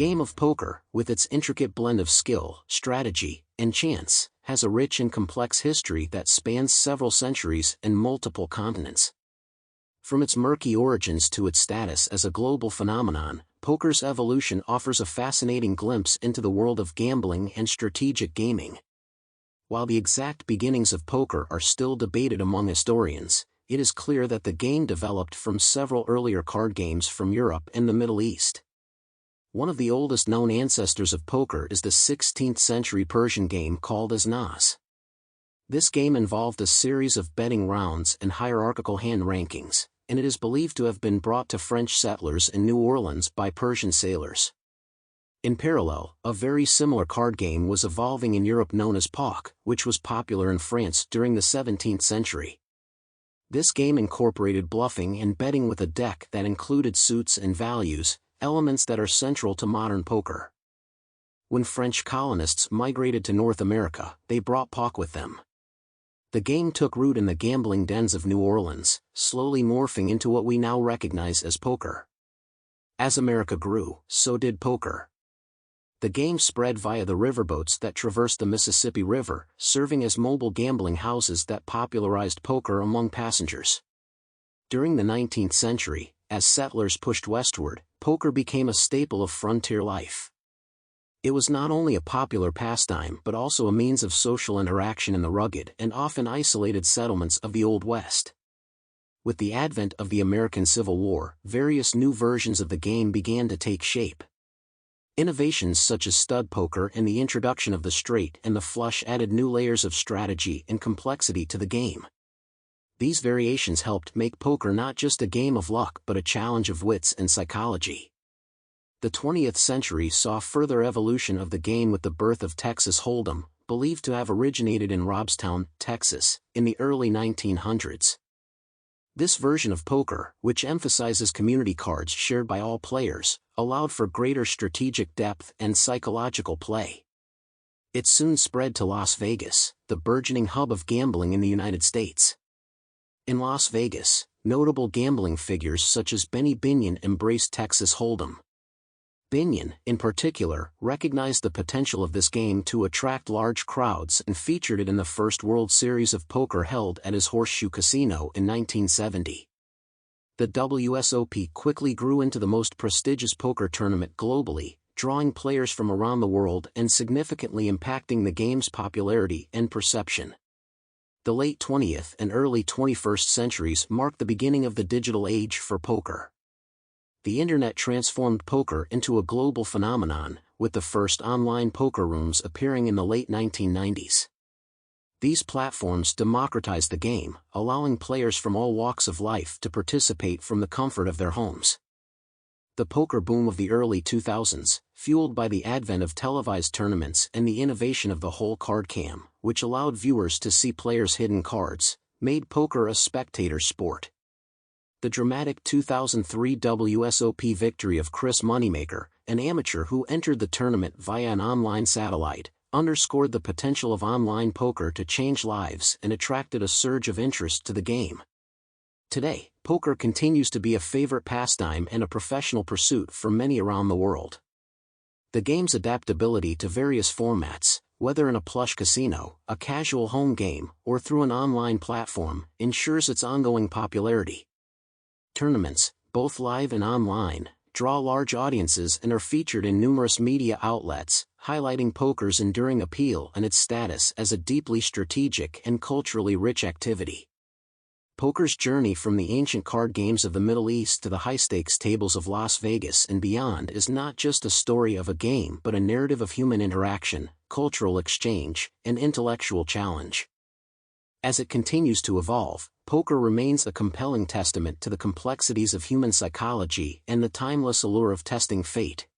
game of poker, with its intricate blend of skill, strategy, and chance, has a rich and complex history that spans several centuries and multiple continents. From its murky origins to its status as a global phenomenon, poker's evolution offers a fascinating glimpse into the world of gambling and strategic gaming. While the exact beginnings of poker are still debated among historians, it is clear that the game developed from several earlier card games from Europe and the Middle East. One of the oldest known ancestors of poker is the 16th century Persian game called as Nas. This game involved a series of betting rounds and hierarchical hand rankings, and it is believed to have been brought to French settlers in New Orleans by Persian sailors. In parallel, a very similar card game was evolving in Europe known as Poc, which was popular in France during the 17th century. This game incorporated bluffing and betting with a deck that included suits and values, elements that are central to modern poker. When French colonists migrated to North America, they brought Poc with them. The game took root in the gambling dens of New Orleans, slowly morphing into what we now recognize as poker. As America grew, so did poker. The game spread via the riverboats that traversed the Mississippi River, serving as mobile gambling houses that popularized poker among passengers. During the 19th century, as settlers pushed westward, poker became a staple of frontier life. It was not only a popular pastime but also a means of social interaction in the rugged and often isolated settlements of the Old West. With the advent of the American Civil War, various new versions of the game began to take shape. Innovations such as stud poker and the introduction of the straight and the flush added new layers of strategy and complexity to the game. These variations helped make poker not just a game of luck but a challenge of wits and psychology. The 20th century saw further evolution of the game with the birth of Texas Hold'em, believed to have originated in Robstown, Texas, in the early 1900s. This version of poker, which emphasizes community cards shared by all players, allowed for greater strategic depth and psychological play. It soon spread to Las Vegas, the burgeoning hub of gambling in the United States. In Las Vegas, notable gambling figures such as Benny Binion embraced Texas Hold'em. Binion, in particular, recognized the potential of this game to attract large crowds and featured it in the first World Series of Poker held at his Horseshoe Casino in 1970. The WSOP quickly grew into the most prestigious poker tournament globally, drawing players from around the world and significantly impacting the game's popularity and perception. The late 20th and early 21st centuries marked the beginning of the digital age for poker. The internet transformed poker into a global phenomenon, with the first online poker rooms appearing in the late 1990s. These platforms democratized the game, allowing players from all walks of life to participate from the comfort of their homes. The poker boom of the early 2000s, fueled by the advent of televised tournaments and the innovation of the whole card cam, which allowed viewers to see players' hidden cards, made poker a spectator sport. The dramatic 2003 WSOP victory of Chris Moneymaker, an amateur who entered the tournament via an online satellite, underscored the potential of online poker to change lives and attracted a surge of interest to the game. Today, poker continues to be a favorite pastime and a professional pursuit for many around the world. The game's adaptability to various formats, whether in a plush casino, a casual home game, or through an online platform, ensures its ongoing popularity. Tournaments, both live and online, draw large audiences and are featured in numerous media outlets, highlighting poker's enduring appeal and its status as a deeply strategic and culturally rich activity. Poker's journey from the ancient card games of the Middle East to the high-stakes tables of Las Vegas and beyond is not just a story of a game but a narrative of human interaction, cultural exchange, and intellectual challenge. As it continues to evolve, poker remains a compelling testament to the complexities of human psychology and the timeless allure of testing fate,